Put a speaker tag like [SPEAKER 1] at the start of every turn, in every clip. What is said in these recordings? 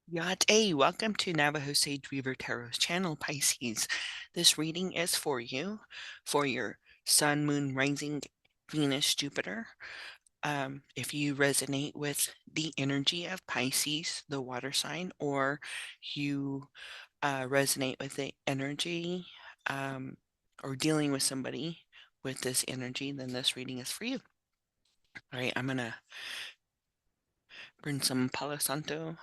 [SPEAKER 1] Yate, welcome to Navajo Sage Weaver Tarot's channel, Pisces. This reading is for you, for your Sun, Moon, Rising, Venus, Jupiter. If you resonate with the energy of Pisces, the water sign, or you resonate with the energy or dealing with somebody with this energy, then this reading is for you. All right, I'm going to bring some Palo Santo.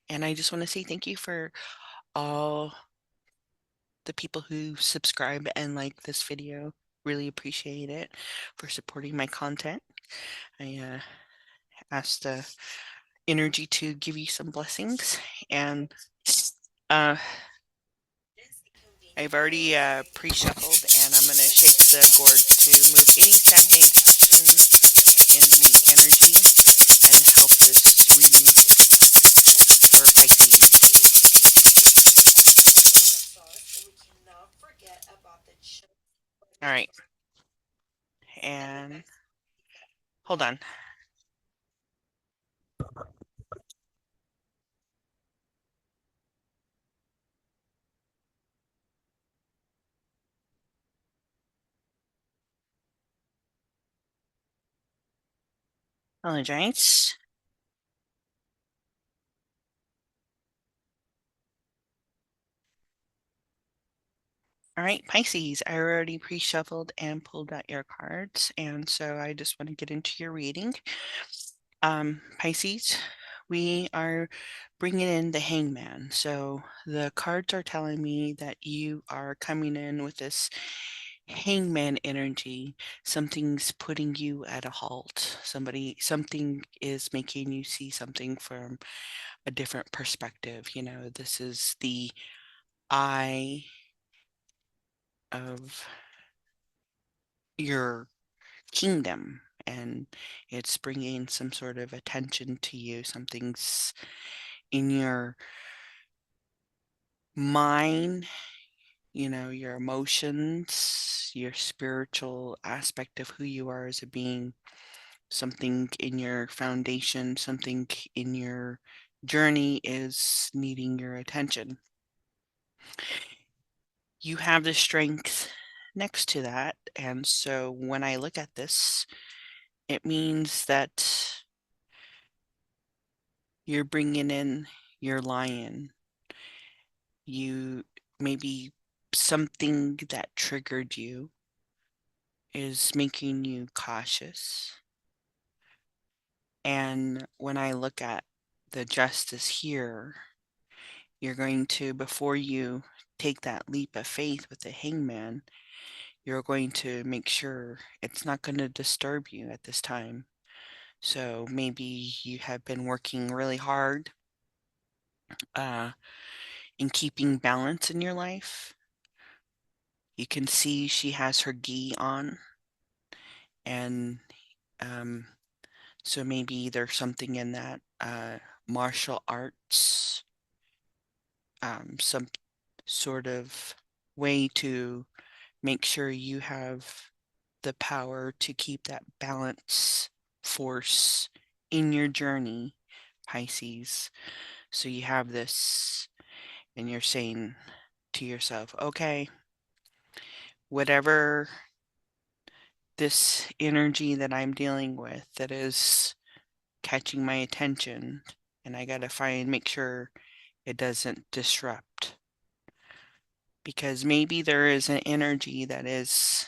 [SPEAKER 1] And I just want to say thank you for all the people who subscribe and like this video. Really appreciate it for supporting my content. I asked the energy to give you some blessings, and I've already pre-shuffled, and I'm going to shake the board to move any stagnation in the energy and help this reading for Pisces. All right. And hold on. Apologize. All right, Pisces, I already pre-shuffled and pulled out your cards, and so I just want to get into your reading. Pisces, we are bringing in the Hangman. So the cards are telling me that you are coming in with this Hangman energy. Something's putting you at a halt. Something is making you see something from a different perspective. You know, this is the eye of your kingdom, and it's bringing some sort of attention to you. Something's in your mind, you know, your emotions, your spiritual aspect of who you are as a being, something in your foundation, something in your journey is needing your attention. You have the strength next to that, and so when I look at this, it means that you're bringing in your lion. You maybe something that triggered you is making you cautious. And when I look at the justice here, you're going to, before you take that leap of faith with the hangman, you're going to make sure it's not going to disturb you at this time. So maybe you have been working really hard in keeping balance in your life. You can see she has her gi on, and so maybe there's something in that martial arts, some sort of way to make sure you have the power to keep that balance force in your journey, Pisces. So you have this, and you're saying to yourself, okay, whatever this energy that I'm dealing with that is catching my attention, and I gotta make sure it doesn't disrupt. Because maybe there is an energy that is,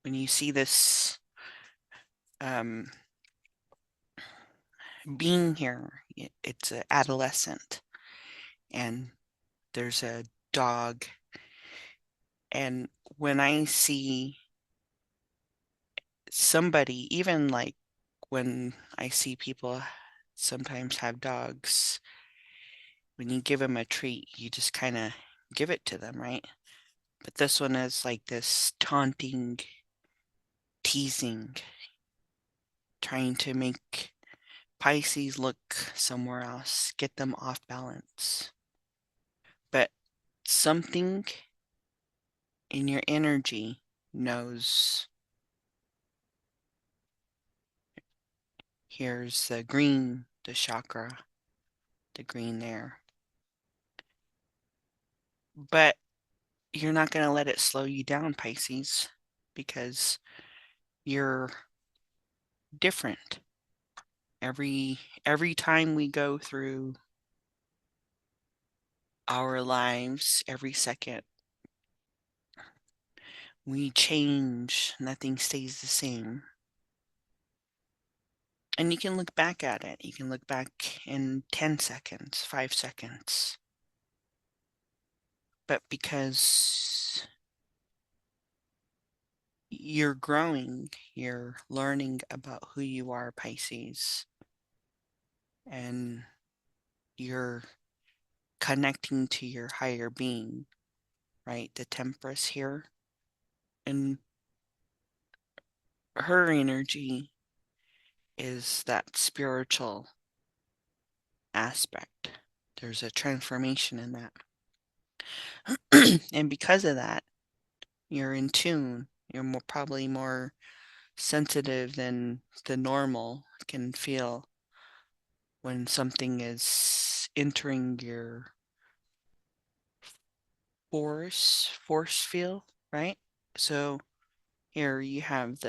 [SPEAKER 1] when you see this being here, it's an adolescent, and there's a dog. And when I see somebody, even like when I see people sometimes have dogs, when you give them a treat, you just kind of give it to them, right? But this one is like this taunting, teasing, trying to make Pisces look somewhere else, get them off balance. But something in your energy knows Here's the green, the chakra, the green there. But you're not going to let it slow you down, Pisces, because you're different. Every time we go through our lives, every second, we change. Nothing stays the same. And you can look back at it. You can look back in 10 seconds, 5 seconds. But because you're growing, you're learning about who you are, Pisces, and you're connecting to your higher being, right? The Temperance here. And her energy is that spiritual aspect. There's a transformation in that. And because of that, you're in tune. You're probably more sensitive than the normal can feel when something is entering your force field, right? So here you have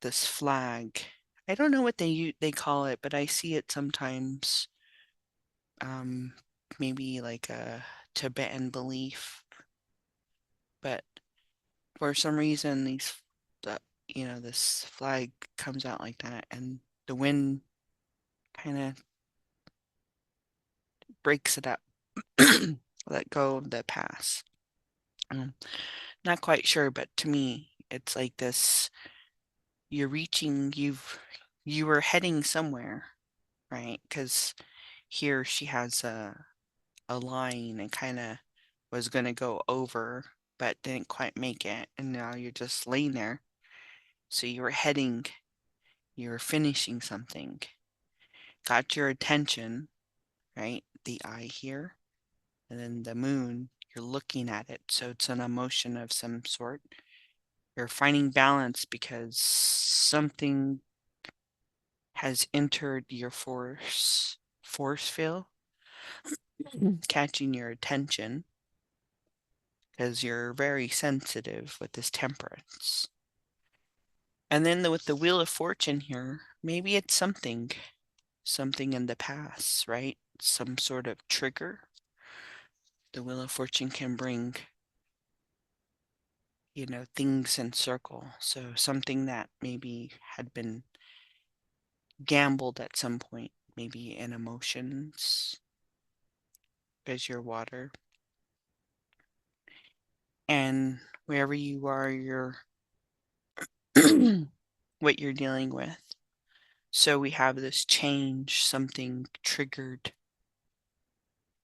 [SPEAKER 1] this flag. I don't know what they call it, but I see it sometimes. Um, maybe like a Tibetan belief, but for some reason this flag comes out like that, and the wind kind of breaks it up. Let go of the past. Not quite sure, but to me, it's like this. You were heading somewhere, right? Because here she has a line and kind of was going to go over, but didn't quite make it. And now you're just laying there. So you were finishing something, got your attention, right? The eye here, and then the moon, you're looking at it. So it's an emotion of some sort. You're finding balance because something has entered your force field, catching your attention because you're very sensitive with this temperance. And then with the Wheel of Fortune here, maybe it's something in the past, right? Some sort of trigger. The Wheel of Fortune can bring, things in circle. So something that maybe had been gambled at some point, maybe in emotions, as your water. And wherever you are, what you're dealing with. So we have this change, something triggered,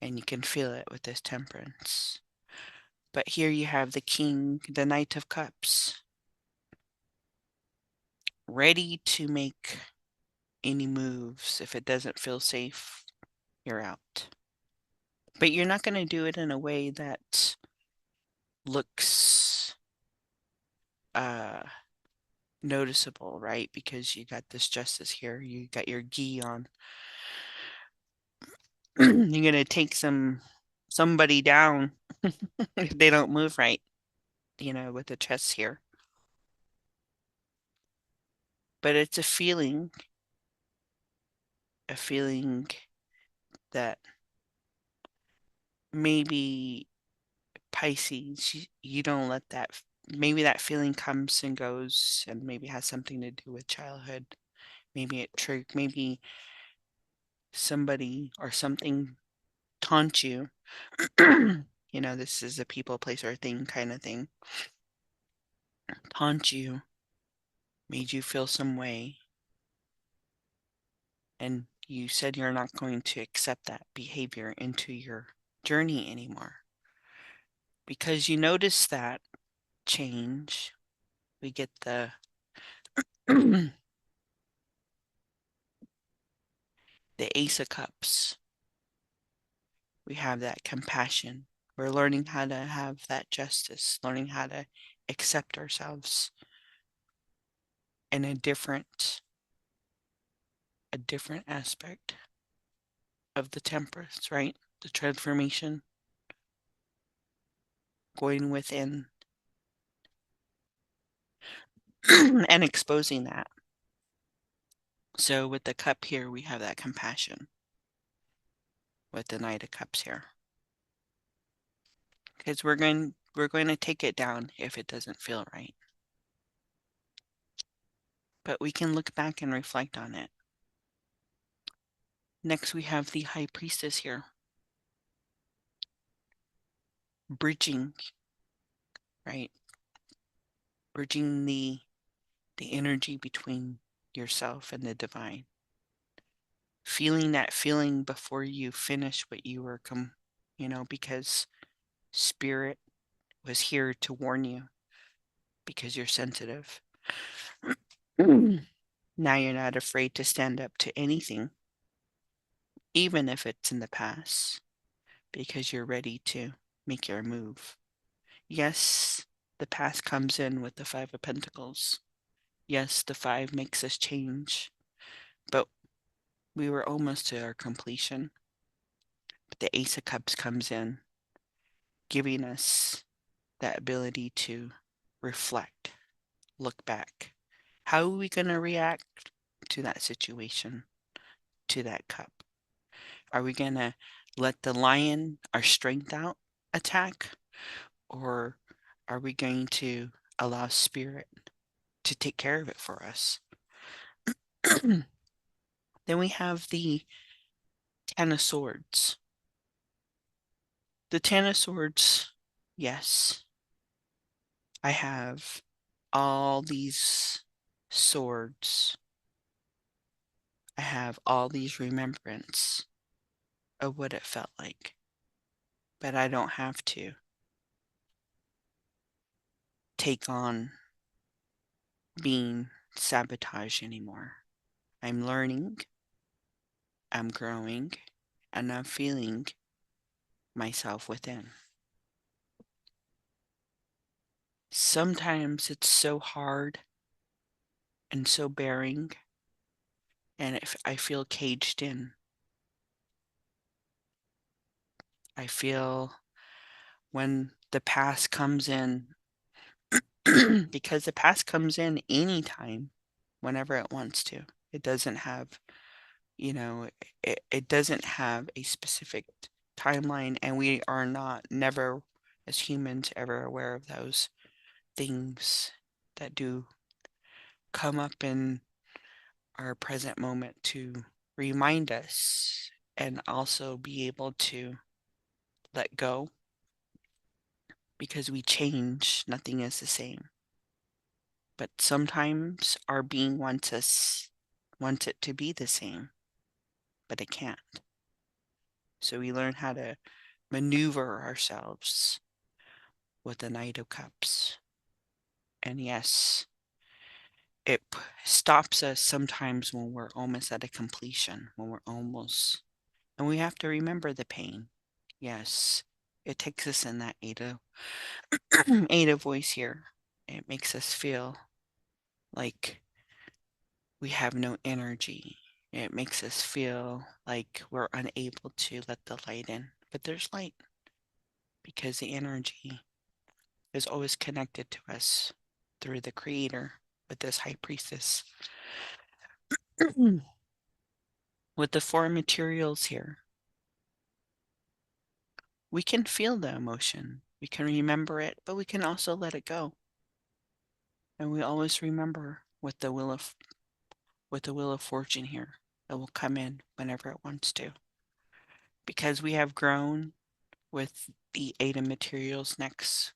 [SPEAKER 1] and you can feel it with this temperance. But here you have the King, the Knight of Cups, ready to make any moves. If it doesn't feel safe, you're out. But you're not going to do it in a way that looks noticeable, right? Because you got this justice here. You got your gi on. You're going to take somebody down if they don't move right, with the chest here. But it's a feeling that maybe Pisces, you don't let maybe that feeling comes and goes and maybe has something to do with childhood. Maybe somebody or something taunt you. This is a people, place, or thing kind of thing. Taunt you, made you feel some way. And you said you're not going to accept that behavior into your journey anymore. Because you notice that change, we get the the Ace of Cups. We have that compassion. We're learning how to have that justice, learning how to accept ourselves. in a different aspect of the temperance, right? The transformation, going within and exposing that. So with the cup here, we have that compassion with the Knight of Cups here. Because we're going to take it down if it doesn't feel right. But we can look back and reflect on it. Next, we have the High Priestess here. Bridging, right? Bridging the energy between yourself and the divine. Feeling that feeling before you finish what you were, because Spirit was here to warn you because you're sensitive. Now you're not afraid to stand up to anything, even if it's in the past, because you're ready to make your move. Yes, the past comes in with the Five of Pentacles. Yes, the 5 makes us change, but we were almost to our completion. But the Ace of Cups comes in, giving us that ability to reflect, look back. How are we going to react to that situation, to that cup? Are we going to let the lion, our strength out, attack? Or are we going to allow Spirit to take care of it for us? Then we have the Ten of Swords. The Ten of Swords, yes. I have all these swords. I have all these remembrance of what it felt like. But I don't have to take on being sabotaged anymore. I'm learning, I'm growing, and I'm feeling myself within. Sometimes it's so hard and so bearing, and I feel caged in. I feel when the past comes in, because the past comes in anytime, whenever it wants to. It doesn't have, it doesn't have a specific timeline, and we are never, as humans, ever aware of those things that do come up in our present moment to remind us and also be able to let go, because we change, nothing is the same. But sometimes our being wants it to be the same, but it can't. So we learn how to maneuver ourselves with the Knight of Cups. And yes, it stops us sometimes when we're almost at a completion, and we have to remember the pain. Yes, it takes us in that eight of voice here. It makes us feel like we have no energy. It makes us feel like we're unable to let the light in. But there's light, because the energy is always connected to us through the Creator with this High Priestess. With the 4 materials here, we can feel the emotion. We can remember it, but we can also let it go. And we always remember with the Wheel of Fortune here, that will come in whenever it wants to. Because we have grown with the 8 of materials next,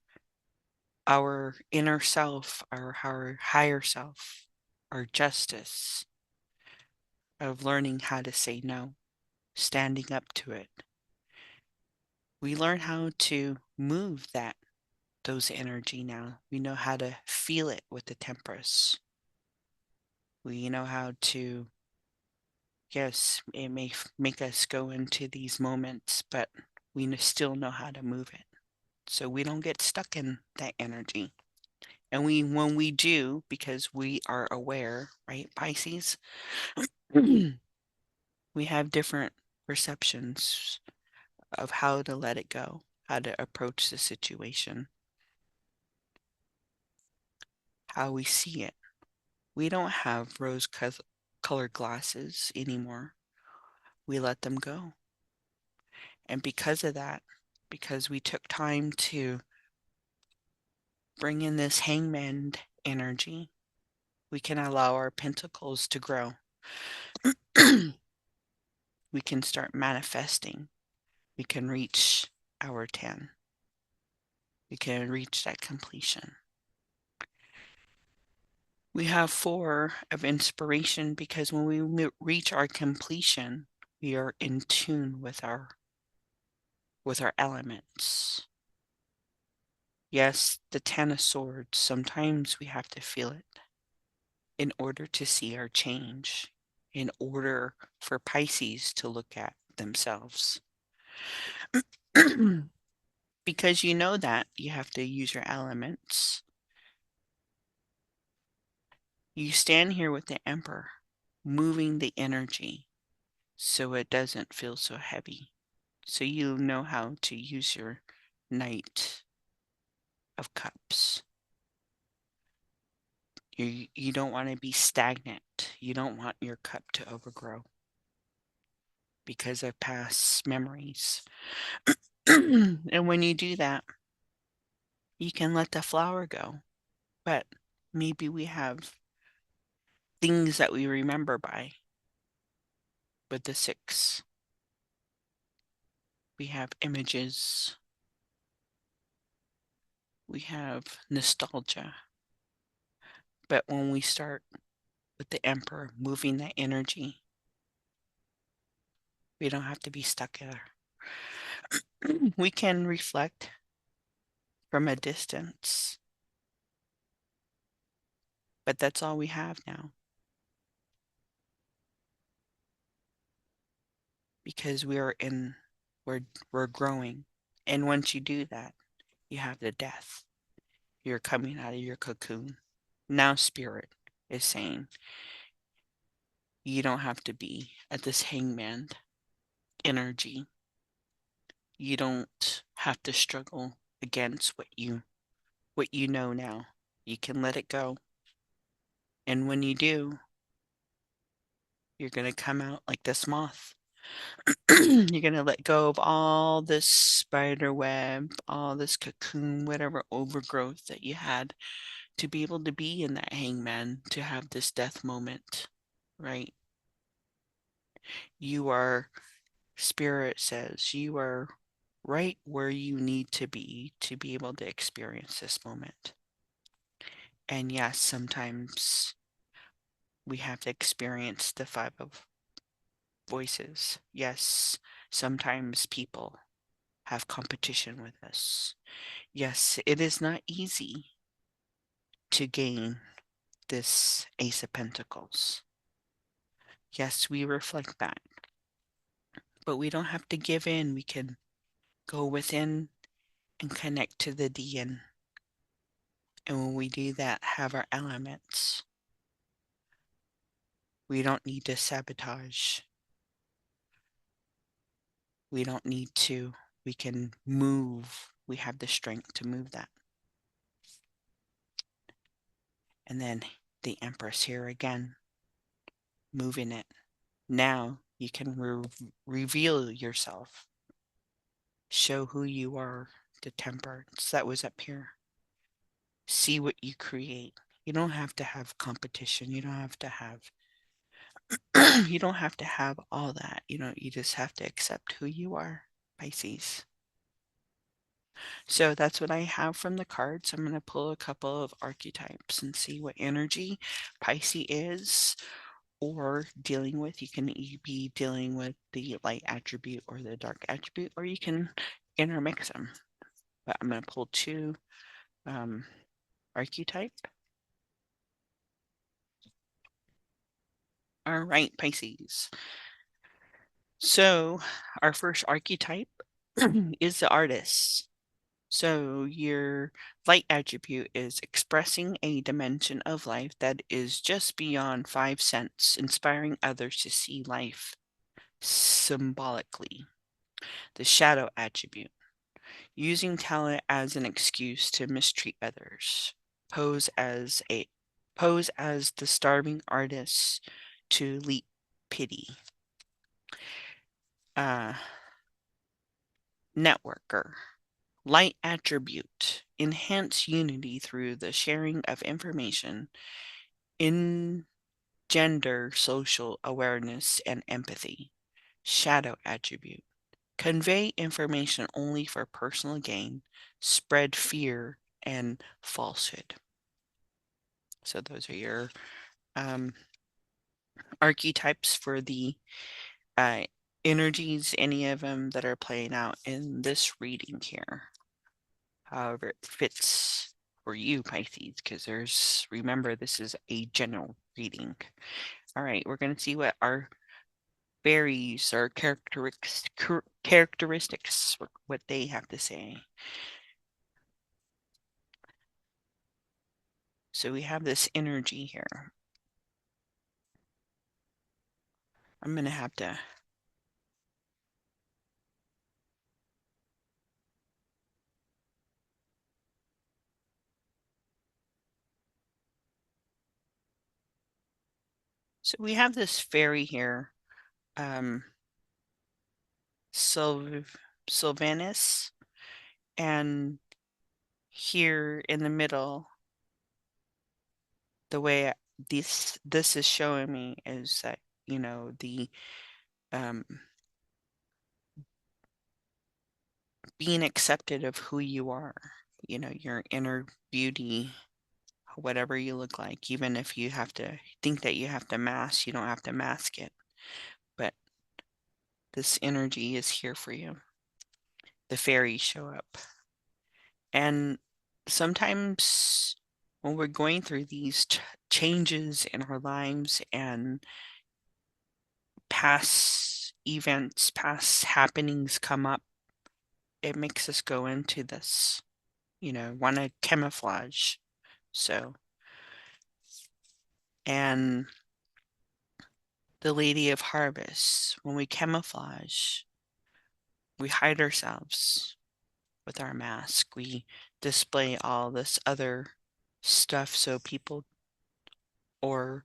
[SPEAKER 1] our inner self, our higher self, our justice of learning how to say no, standing up to it. We learn how to move those energy now. We know how to feel it with the Temperance. We know how to, yes, it may make us go into these moments, but we still know how to move it. So we don't get stuck in that energy. And when we do, because we are aware, right, Pisces, we have different perceptions of how to let it go, how to approach the situation, how we see it. We don't have rose-colored glasses anymore. We let them go. And because of that, because we took time to bring in this hangman energy, we can allow our pentacles to grow. We can start manifesting. We can reach our 10. We can reach that completion. We have 4 of inspiration because when we reach our completion, we are in tune with our elements. Yes, the 10 of swords, sometimes we have to feel it in order to see our change, in order for Pisces to look at themselves. Because you know that you have to use your elements. You stand here with the Emperor, moving the energy so it doesn't feel so heavy. So you know how to use your Knight of Cups. You don't want to be stagnant. You don't want your cup to overgrow because of past memories. And when you do that, you can let the flower go. But maybe we have things that we remember by. With the 6, we have images. We have nostalgia. But when we start with the Emperor moving that energy, we don't have to be stuck there. We can reflect from a distance. But that's all we have now. Because we're growing. And once you do that, you have the death. You're coming out of your cocoon. Now Spirit is saying, you don't have to be at this hangman energy. You don't have to struggle against what you know now. You can let it go. And when you do, you're going to come out like this moth. You're going to let go of all this spider web, all this cocoon, whatever overgrowth that you had to be able to be in that hangman, to have this death moment, right? You are, Spirit says, you are right where you need to be able to experience this moment. And yes, sometimes we have to experience the 5 of voices. Yes, sometimes people have competition with us. Yes, it is not easy to gain this Ace of Pentacles. Yes, we reflect back, but we don't have to give in. We can go within and connect to the DN. And when we do that, have our elements. We don't need to sabotage. We don't need to. We can move. We have the strength to move that. And then the Empress here again, moving it. Now you can reveal yourself. Show who you are, the Temperance that was up here. See what you create. You don't have to have competition. You don't have to have you don't have to have all that. You just have to accept who you are, Pisces. So that's what I have from the cards. I'm going to pull a couple of archetypes and see what energy Pisces is or dealing with. You can be dealing with the light attribute or the dark attribute, or you can intermix them. But I'm going to pull 2 archetype. All right, Pisces. So our first archetype is the artist. So your light attribute is expressing a dimension of life that is just beyond 5 sense, inspiring others to see life symbolically. The shadow attribute, using talent as an excuse to mistreat others. Pose as a pose as the starving artist to leap pity. Uh, networker. Light attribute, enhance unity through the sharing of information, engender social awareness and empathy. Shadow attribute, convey information only for personal gain, spread fear and falsehood. So those are your um, archetypes for the uh, energies, any of them that are playing out in this reading here. However it fits for you, Pisces, because remember, this is a general reading. All right, we're going to see what our fairies or characteristics, what they have to say. So we have this energy here. I'm going to have to so we have this fairy here, Sylvanus, and here in the middle, the way this is showing me is that, you know, the um, being accepted of who you are, you know, your inner beauty, whatever you look like, even if you have to think that you have to mask, you don't have to mask it. But this energy is here for you. The fairies show up. And sometimes when we're going through these changes in our lives and past events, past happenings come up, it makes us go into this, you know, want to camouflage. So, and the Lady of Harvest, when we camouflage, we hide ourselves with our mask. We display all this other stuff so people or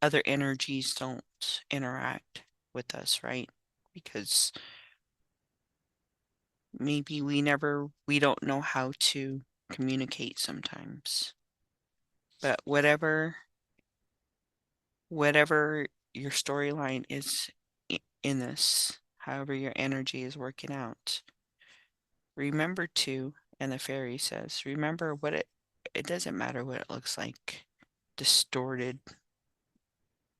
[SPEAKER 1] other energies don't interact with us, right? Because maybe we don't know how to communicate sometimes. But whatever your storyline is in this, however your energy is working out, remember to, and the fairy says, remember what it doesn't matter what it looks like, distorted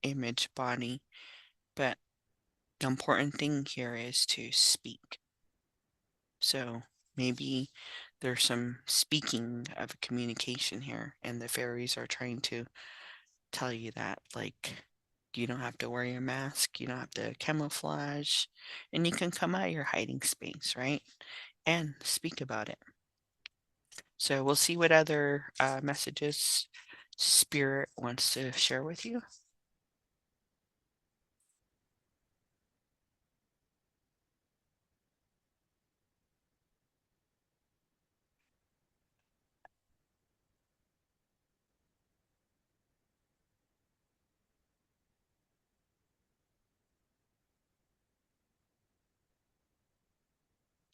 [SPEAKER 1] image body, but the important thing here is to speak. So maybe there's some speaking of communication here, and the fairies are trying to tell you that, like, you don't have to wear your mask, you don't have to camouflage, and you can come out of your hiding space, right? And speak about it. So we'll see what other messages Spirit wants to share with you.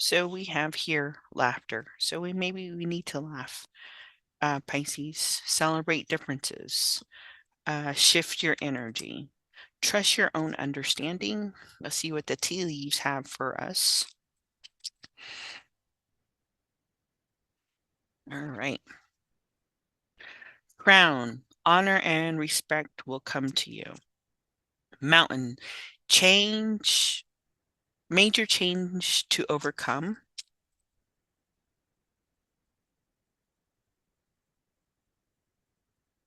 [SPEAKER 1] So we have here laughter. So maybe we need to laugh. Pisces, celebrate differences. Shift your energy. Trust your own understanding. Let's see what the tea leaves have for us. All right. Crown, honor and respect will come to you. Mountain, change, major change to overcome.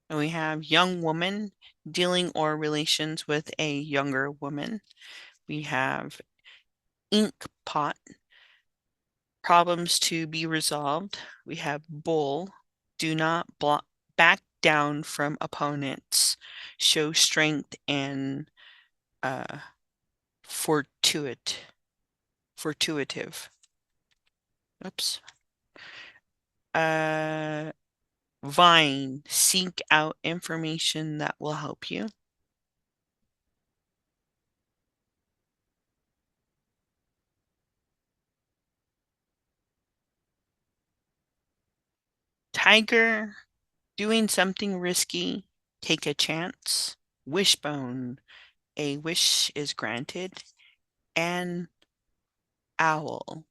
[SPEAKER 1] And we have young woman, dealing or relations with a younger woman. We have ink pot, Problems to be resolved. We have Bull. Do not back down from opponents. Show strength and fortuitive. Oops. Vine. Seek out information that will help you. Tiger. Doing something risky. Take a chance. Wishbone. A wish is granted. And Owl.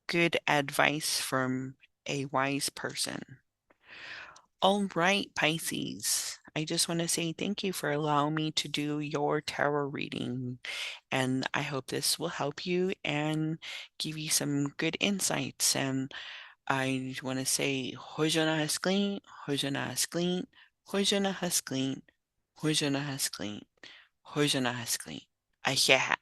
[SPEAKER 1] Good advice from a wise person. All right, Pisces. I just want to say thank you for allowing me to do your tarot reading. And I hope this will help you and give you some good insights. And I want to say, Hojana has clean, Hojana has clean, Hojana has clean, Hojana has clean, Hojana has clean. Ayeha.